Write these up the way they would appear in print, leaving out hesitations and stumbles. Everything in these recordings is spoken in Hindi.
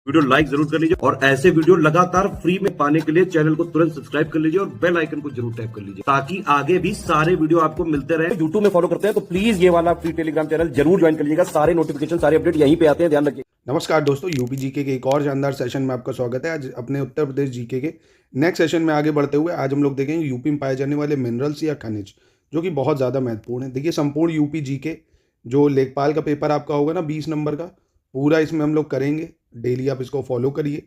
वीडियो लाइक जरूर कर लीजिए और ऐसे वीडियो लगातार फ्री में पाने के लिए चैनल को तुरंत सब्सक्राइब कर लीजिए और बेल आइकन को जरूर टैप कर लीजिए ताकि आगे भी सारे वीडियो आपको मिलते रहे। यूट्यूब में फॉलो करते हैं तो प्लीज ये वाला फ्री टेलीग्राम चैनल जरूर ज्वाइन कर लीजिएगा। सारे नोटिफिकेशन सारे अपडेट यहीं पे आते हैं, ध्यान रखिए। नमस्कार दोस्तों, यूपी जीके के एक और शानदार सेशन में आपका स्वागत है। आज अपने उत्तर प्रदेश जीके के नेक्स्ट सेशन में आगे बढ़ते हुए आज हम लोग देखेंगे यूपी में पाए जाने वाले मिनरल्स या खनिज, जो कि बहुत ज़्यादा महत्वपूर्ण है। देखिए, संपूर्ण यूपी जीके जो लेखपाल का पेपर आपका होगा ना 20 नंबर का, पूरा इसमें हम लोग करेंगे। डेली आप इसको फॉलो करिए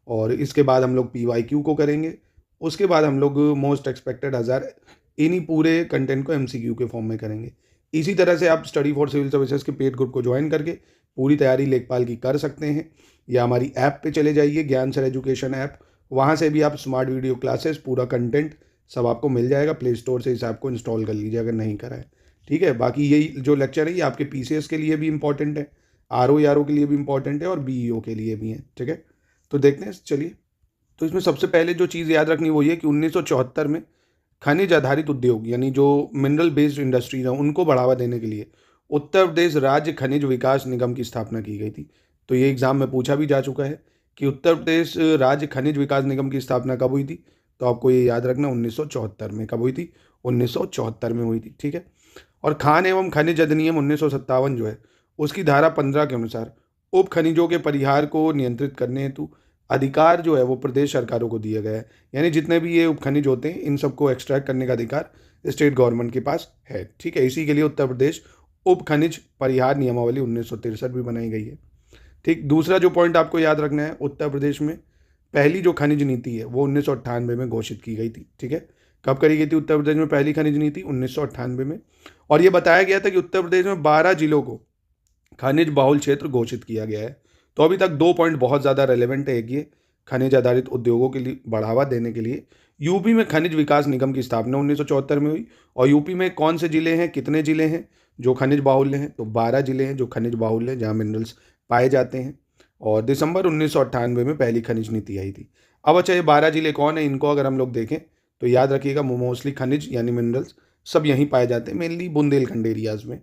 और इसके बाद हम लोग PYQ को करेंगे। उसके बाद हम लोग मोस्ट एक्सपेक्टेड 1000, इन्हीं पूरे कंटेंट को MCQ के फॉर्म में करेंगे। इसी तरह से आप स्टडी फॉर सिविल सर्विसेज के पेड ग्रुप को ज्वाइन करके पूरी तैयारी लेखपाल की कर सकते हैं, या हमारी ऐप पे चले जाइए, ज्ञान सर एजुकेशन ऐप। वहाँ से भी आप स्मार्ट वीडियो क्लासेस, पूरा कंटेंट सब आपको मिल जाएगा। प्ले स्टोर से इस ऐप को इंस्टॉल कर लीजिए अगर नहीं करा है, ठीक है। बाकी यही जो लेक्चर है ये आपके PCS के लिए भी इंपॉर्टेंट है, RO के लिए भी इंपॉर्टेंट है और BEO के लिए भी है, ठीक है। तो देखते हैं, चलिए। तो इसमें सबसे पहले जो चीज़ याद रखनी वो ये कि 1974 में खनिज आधारित उद्योग यानी जो मिनरल बेस्ड इंडस्ट्रीज हैं उनको बढ़ावा देने के लिए उत्तर प्रदेश राज्य खनिज विकास निगम की स्थापना की गई थी। तो ये एग्जाम में पूछा भी जा चुका है कि उत्तर प्रदेश राज्य खनिज विकास निगम की स्थापना कब हुई थी। तो आपको ये याद रखना 1974 में। कब हुई थी? 1974 में हुई थी, ठीक है। और खान एवं खनिज अधिनियम 1957 जो है उसकी धारा 15 के अनुसार उप खनिजों के परिहार को नियंत्रित करने हेतु अधिकार जो है वो प्रदेश सरकारों को दिया गया है। यानी जितने भी ये उप खनिज होते हैं इन सबको एक्सट्रैक्ट करने का अधिकार स्टेट गवर्नमेंट के पास है, ठीक है। इसी के लिए उत्तर प्रदेश उप खनिज परिहार नियमावली 1963 भी बनाई गई है, ठीक। दूसरा जो पॉइंट आपको याद रखना है, उत्तर प्रदेश में पहली जो खनिज नीति है वो 1998 में घोषित की गई थी, ठीक है। कब करी गई थी उत्तर प्रदेश में पहली खनिज नीति? 1998 में। और ये बताया गया था कि उत्तर प्रदेश में 12 जिलों को खनिज बाहुल क्षेत्र घोषित किया गया है। तो अभी तक 2 पॉइंट बहुत ज़्यादा रेलेवेंट है। एक ये खनिज आधारित उद्योगों के लिए बढ़ावा देने के लिए यूपी में खनिज विकास निगम की स्थापना 1974 में हुई। और यूपी में कौन से जिले हैं, कितने जिले हैं जो खनिज बाहुल्य हैं? तो 12 जिले हैं जो खनिज बाहुल्य हैं, जहाँ मिनरल्स पाए जाते हैं। और दिसंबर 1998 में पहली खनिज नीति आई थी। अब अच्छा, ये 12 जिले कौन है? इनको अगर हम लोग देखें तो याद रखिएगा मोस्टली खनिज यानी मिनरल्स सब यहीं पाए जाते हैं, मेनली बुंदेलखंड एरियाज में।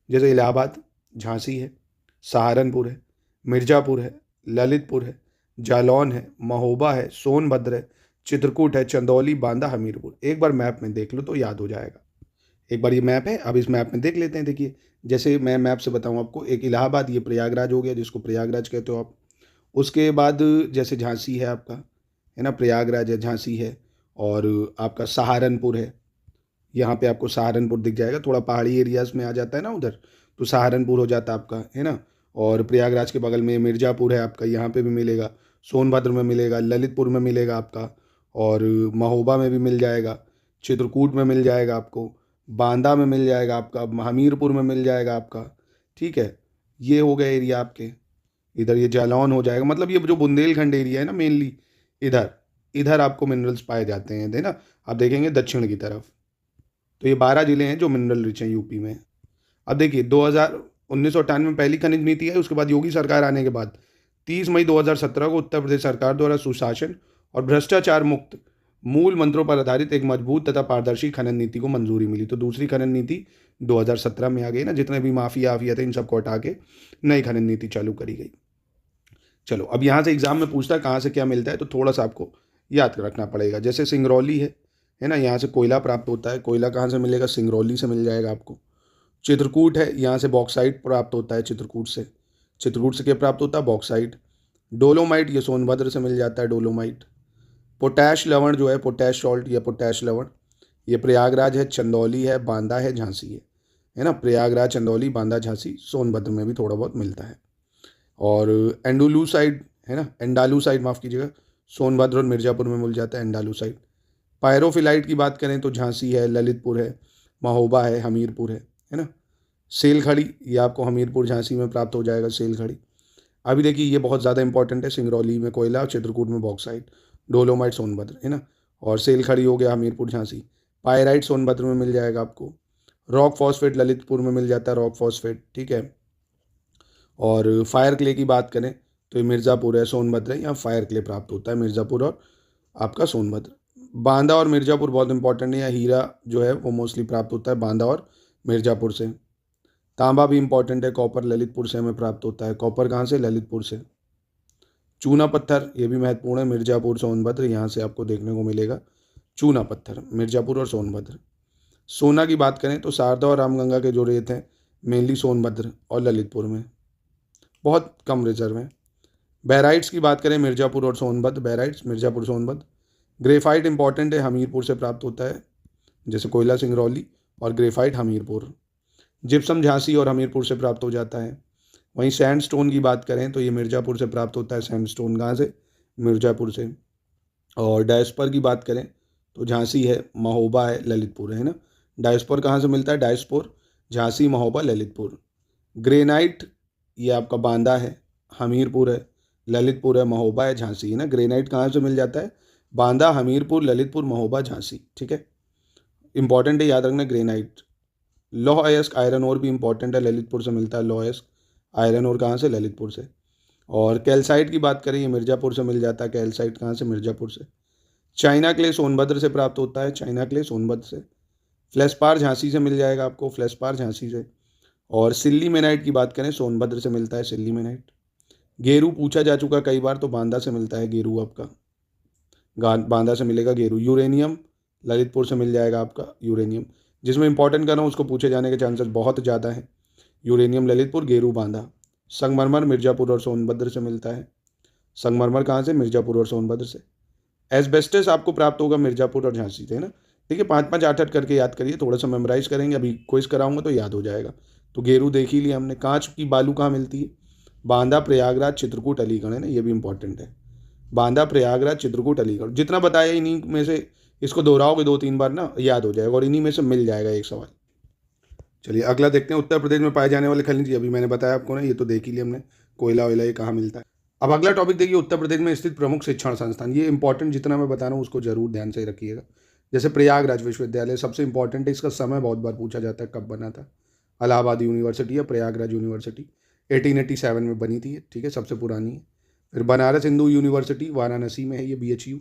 जैसे इलाहाबाद, झांसी है, सहारनपुर है, मिर्ज़ापुर है, ललितपुर है, जालौन है, महोबा है, सोनभद्र है, चित्रकूट है, चंदौली, बांदा, हमीरपुर। एक बार मैप में देख लो तो याद हो जाएगा। एक बार ये मैप है, अब इस मैप में देख लेते हैं। देखिए, जैसे मैं मैप से बताऊं आपको, एक इलाहाबाद, ये प्रयागराज हो गया जिसको प्रयागराज कहते हो आप। उसके बाद जैसे झांसी है आपका, है ना, प्रयागराज है, झांसी है, और आपका सहारनपुर है। यहाँ पे आपको सहारनपुर दिख जाएगा, थोड़ा पहाड़ी एरियाज में आ जाता है ना उधर, तो सहारनपुर हो जाता है आपका, है ना। और प्रयागराज के बगल में मिर्ज़ापुर है आपका, यहाँ पे भी मिलेगा। सोनभद्र में मिलेगा, ललितपुर में मिलेगा आपका, और महोबा में भी मिल जाएगा, चित्रकूट में मिल जाएगा आपको, बांदा में मिल जाएगा आपका, हमीरपुर में मिल जाएगा आपका, ठीक है। ये हो गए एरिया आपके। इधर ये जालौन हो जाएगा, मतलब ये जो बुंदेलखंड एरिया है ना मेनली, इधर इधर आपको मिनरल्स पाए जाते हैं, है ना। आप देखेंगे दक्षिण की तरफ। तो ये 12 जिले हैं जो मिनरल रिच हैं यूपी में। अब देखिए, 1998 में पहली खनिज नीति है। उसके बाद योगी सरकार आने के बाद 30 मई 2017 को उत्तर प्रदेश सरकार द्वारा सुशासन और भ्रष्टाचार मुक्त मूल मंत्रों पर आधारित एक मजबूत तथा पारदर्शी खनन नीति को मंजूरी मिली। तो दूसरी खनन नीति 2017 में आ गई ना, जितने भी माफिया थे इन सबको हटा के नई खनन नीति चालू करी गई। चलो, अब यहाँ से एग्जाम में पूछता है कहाँ से क्या मिलता है, तो थोड़ा सा आपको याद रखना पड़ेगा। जैसे सिंगरौली है ना, यहाँ से कोयला प्राप्त होता है। कोयला कहाँ से मिलेगा? सिंगरौली से मिल जाएगा आपको। चित्रकूट है, यहाँ से बॉक्साइट प्राप्त होता है। चित्रकूट से क्या प्राप्त होता है? बॉक्साइट। डोलोमाइट, ये सोनभद्र से मिल जाता है, डोलोमाइट। पोटैश लवण जो है, पोटैश सॉल्ट या पोटैश लवण, ये प्रयागराज है, चंदौली है, बांदा है, झांसी है ना। प्रयागराज, चंदौली, बांदा, झांसी, सोनभद्र में भी थोड़ा बहुत मिलता है। और एंडुलूसाइड है ना, एंडालूसाइड माफ़ कीजिएगा, सोनभद्र और मिर्ज़ापुर में मिल जाता है एंडालूसाइड। पायरोफिलाइट की बात करें तो झांसी है, ललितपुर है, महोबा है, हमीरपुर है ना। सेलखड़ी, ये आपको हमीरपुर, झांसी में प्राप्त हो जाएगा सेलखड़ी। अभी देखिए, ये बहुत ज़्यादा इंपॉर्टेंट है। सिंगरौली में कोयला, चित्रकूट में बॉक्साइट, डोलोमाइट सोनभद्र, है ना। और सेलखड़ी हो गया हमीरपुर, झांसी। पायराइट सोनभद्र में मिल जाएगा आपको। रॉक फॉस्फेट ललितपुर में मिल जाता है, रॉक फॉस्फेट, ठीक है। और फायर क्ले की बात करें तो ये मिर्ज़ापुर है, सोनभद्र है, यहाँ फायर क्ले प्राप्त होता है, मिर्ज़ापुर और आपका सोनभद्र। बांदा और मिर्ज़ापुर बहुत इंपॉर्टेंट है। यहाँ हीरा जो है वो मोस्टली प्राप्त होता है बांदा और मिर्ज़ापुर से। तांबा भी इंपॉर्टेंट है। कॉपर ललितपुर से हमें प्राप्त होता है। कॉपर कहाँ से? ललितपुर से। चूना पत्थर ये भी महत्वपूर्ण है, मिर्ज़ापुर सोनभद्र यहाँ से आपको देखने को मिलेगा चूना पत्थर, मिर्ज़ापुर और सोनभद्र। सोना की बात करें तो शारदा और रामगंगा के जो रेत हैं मेनली सोनभद्र और ललितपुर में, बहुत कम रिजर्व हैं। बैराइट्स की बात करें मिर्ज़ापुर और सोनभद्र, बैराइट्स मिर्ज़ापुर सोनभद्र। ग्रेफाइट इंपॉर्टेंट है, हमीरपुर से प्राप्त होता है, जैसे कोयला सिंगरौली और ग्रेफाइट हमीरपुर। जिप्सम झांसी और हमीरपुर से प्राप्त हो जाता है। वहीं सैंडस्टोन की बात करें तो ये मिर्ज़ापुर से प्राप्त होता है, सैंडस्टोन कहाँ से, मिर्ज़ापुर से। और डायस्पर की बात करें तो झांसी है, महोबा है, ललितपुर है ना। डायस्पर कहाँ से मिलता है, डायस्पोर झांसी, महोबा, ललितपुर। ग्रेनाइट ये आपका बांदा है, हमीरपुर है, ललितपुर है, महोबा है, झांसी है ना। ग्रेनाइट कहाँ से मिल जाता है, बांदा, हमीरपुर, ललितपुर, महोबा, झांसी, ठीक है, इंपॉर्टेंट है, याद रखना ग्रेनाइट। लौह अयस्क आयरन और भी इंपॉर्टेंट है, ललितपुर से मिलता है लौह अयस्क आयरन और, कहाँ से, ललितपुर से। और कैल्साइट की बात करें ये मिर्ज़ापुर से मिल जाता है, कैल्साइट कहाँ से, मिर्ज़ापुर से। चाइना क्ले सोनभद्र से प्राप्त होता है, चाइना क्ले सोनभद्र से। फ्लेस्पार झांसी से मिल जाएगा आपको, फ्लेस्पार झांसी से। और सिल्ली मेनाइट की बात करें सोनभद्र से मिलता है, सिल्ली मेनाइट। गेरू पूछा जा चुका कई बार, तो बांदा से मिलता है गेरू आपका, बांदा से मिलेगा गेरू। यूरेनियम ललितपुर से मिल जाएगा आपका, यूरेनियम जिसमें इंपॉर्टेंट करना उसको पूछे जाने के चांसेस बहुत ज़्यादा हैं। यूरेनियम ललितपुर, गेरू बांदा। संगमरमर मिर्ज़ापुर और सोनभद्र से मिलता है, संगमरमर कहाँ से, मिर्ज़ापुर और सोनभद्र से। एस्बेस्टस आपको प्राप्त होगा मिर्ज़ापुर और झांसी से, है ना। ठीक है, 5-5 8-8 करके याद करिए, थोड़ा सा मेमोराइज करेंगे, अभी क्विज कराऊंगा तो याद हो जाएगा। तो गेरू देख ही लिया हमने। कांच की बालू कहाँ मिलती है, बांदा, प्रयागराज, चित्रकूट, अलीगढ़, है ना, ये भी इंपॉर्टेंट है। बांदा, प्रयागराज, चित्रकूट, अलीगढ़, जितना बताया इन्हीं में से, इसको दोहराओगे 2-3 बार ना, याद हो जाएगा, और इन्हीं में से मिल जाएगा एक सवाल। चलिए अगला देखते हैं, उत्तर प्रदेश में पाए जाने वाले खनिज। अभी मैंने बताया आपको ना, ये तो देख ही लिया हमने, कोयला वोयला ये कहाँ मिलता है। अब अगला टॉपिक देखिए, उत्तर प्रदेश में स्थित प्रमुख शिक्षण संस्थान। ये इंपॉर्टेंट जितना मैं बता रहा हूँ उसको जरूर ध्यान से रखिएगा। जैसे प्रयागराज विश्वविद्यालय सबसे इंपॉर्टेंट है, इसका समय बहुत बार पूछा जाता है कब बना था। इलाहाबाद यूनिवर्सिटी या प्रयागराज यूनिवर्सिटी 1887 में बनी थी, ठीक है, सबसे पुरानी है। फिर बनारस हिंदू यूनिवर्सिटी वाराणसी में है, ये BHU।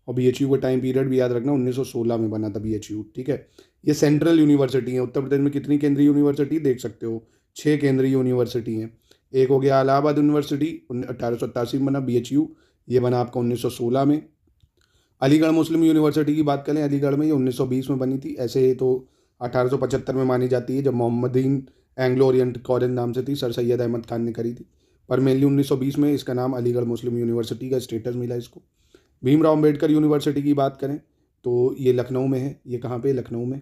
और BHU का टाइम पीरियड भी याद रखना, 1916 में बना था BHU, ठीक है। ये सेंट्रल यूनिवर्सिटी है। उत्तर प्रदेश में कितनी केंद्रीय यूनिवर्सिटी देख सकते हो, 6 केंद्रीय यूनिवर्सिटी हैं। एक हो गया इलाहाबाद यूनिवर्सिटी, 1887 में बना BHU, ये बना आपका 1916 में। अलीगढ़ मुस्लिम यूनिवर्सिटी की बात करें, अलीगढ़ में ये 1920 में बनी थी। ऐसे तो 1875 में मानी जाती है, जब मोहम्मदीन एंग्लो ओरिएंट कॉलेज नाम से थी, सर सैयद अहमद खान ने करी थी। पर मेनली 1920 में इसका नाम अलीगढ़ मुस्लिम यूनिवर्सिटी का स्टेटस मिला इसको। भीमराव अम्बेडकर यूनिवर्सिटी की बात करें तो ये लखनऊ में है। ये कहाँ पे, लखनऊ में।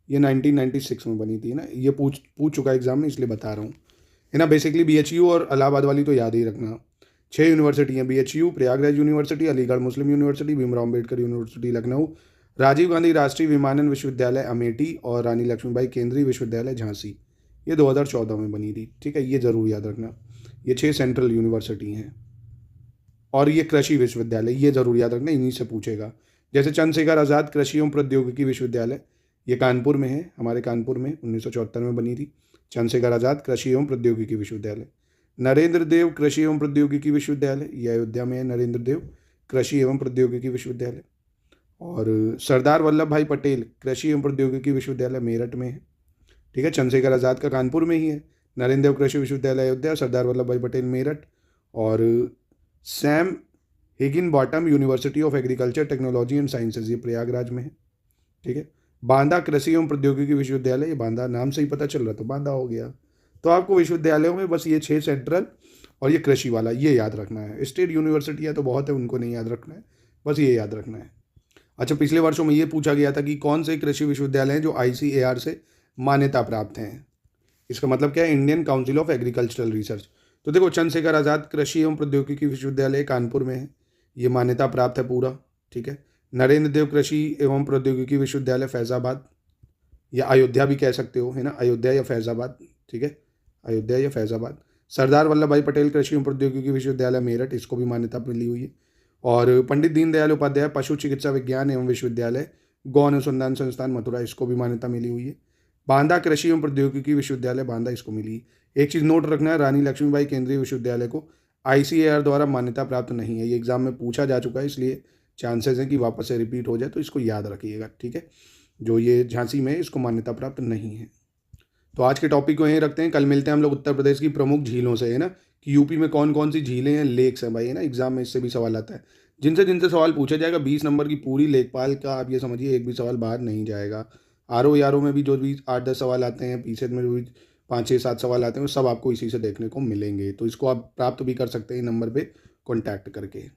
ये 1996 में बनी थी ना, ये पूछ चुका एग्जाम में, इसलिए बता रहा हूँ, है ना। बेसिकली BHU और इलाहाबाद वाली तो याद ही रखना। 6 यूनिवर्सिटी हैं, BHU, प्रयागराज यूनिवर्सिटी, अलीगढ़ मुस्लिम यूनिवर्सिटी, भीमराव अम्बेडकर यूनिवर्सिटी लखनऊ, राजीव गांधी राष्ट्रीय विमानन विश्वविद्यालय अमेठी और रानी लक्ष्मीबाई केंद्रीय विश्वविद्यालय झांसी। ये 2014 में बनी थी, ठीक है, ये जरूर याद रखना। ये 6 सेंट्रल यूनिवर्सिटी हैं। और ये कृषि विश्वविद्यालय, ये जरूर याद रखना, इन्हीं से पूछेगा। जैसे चंद्रशेखर आज़ाद कृषि एवं प्रौद्योगिकी विश्वविद्यालय, ये कानपुर में है, हमारे कानपुर में 1974 में बनी थी, चंद्रशेखर आज़ाद कृषि एवं प्रौद्योगिकी विश्वविद्यालय। नरेंद्र देव कृषि एवं प्रौद्योगिकी विश्वविद्यालय, ये अयोध्या में है, नरेंद्र देव कृषि एवं प्रौद्योगिकी विश्वविद्यालय। और सरदार वल्लभ भाई पटेल कृषि एवं प्रौद्योगिकी विश्वविद्यालय मेरठ में है, ठीक है। चंद्रशेखर आज़ाद का कानपुर में ही है, नरेंद्र देव कृषि विश्वविद्यालय अयोध्या, सरदार वल्लभ भाई पटेल मेरठ। और Sam Higgin bottom university of agriculture technology and sciences, ये प्रयागराज में है, ठीक है। बांदा कृषि एवं प्रौद्योगिकी विश्वविद्यालय, ये बांदा नाम से ही पता चल रहा था, बांदा हो गया। तो आपको विश्वविद्यालयों में बस ये 6 सेंट्रल और ये कृषि वाला ये याद रखना है। स्टेट यूनिवर्सिटियाँ तो बहुत है, उनको नहीं याद रखना है, बस ये याद रखना है। अच्छा, पिछले वर्षों में ये पूछा गया था कि कौन से कृषि विश्वविद्यालय हैं जो ICAR से मान्यता प्राप्त हैं। इसका मतलब क्या है, Indian council of agricultural research. तो देखो, चंद्रशेखर आज़ाद कृषि एवं प्रौद्योगिकी विश्वविद्यालय कानपुर में है, ये मान्यता प्राप्त है पूरा, ठीक है। नरेंद्र देव कृषि एवं प्रौद्योगिकी विश्वविद्यालय फैज़ाबाद, या अयोध्या भी कह सकते हो, है ना, अयोध्या या फैज़ाबाद, ठीक है, अयोध्या या फैज़ाबाद। सरदार वल्लभ भाई पटेल कृषि एवं प्रौद्योगिकी विश्वविद्यालय मेरठ, इसको भी मान्यता मिली हुई है। और पंडित दीनदयाल उपाध्याय पशु चिकित्सा विज्ञान एवं विश्वविद्यालय गौ अनुसंधान संस्थान मथुरा, इसको भी मान्यता मिली हुई है। बांदा कृषि एवं प्रौद्योगिकी विश्वविद्यालय बांदा, इसको मिली। एक चीज़ नोट रखना है, रानी लक्ष्मीबाई केंद्रीय विश्वविद्यालय को ICAR द्वारा मान्यता प्राप्त नहीं है। ये एग्जाम में पूछा जा चुका है, इसलिए चांसेस हैं कि वापस से रिपीट हो जाए, तो इसको याद रखिएगा, ठीक है। जो ये झांसी में है, इसको मान्यता प्राप्त नहीं है। तो आज के टॉपिक को यहीं रखते हैं, कल मिलते हैं हम लोग उत्तर प्रदेश की प्रमुख झीलों से, है ना, कि यूपी में कौन कौन सी झीलें हैं, लेक्स हैं भाई, है ना, एग्जाम में इससे भी सवाल आता है। जिनसे जिनसे सवाल पूछा जाएगा 20 नंबर की पूरी लेखपाल का आप ये समझिए एक भी सवाल बाहर नहीं जाएगा। आरओ यारो में भी जो भी 8-10 सवाल आते हैं, पीसेट में भी 5-6-7 सवाल आते हैं, वो सब आपको इसी से देखने को मिलेंगे। तो इसको आप प्राप्त भी कर सकते हैं नंबर पे कॉन्टैक्ट करके।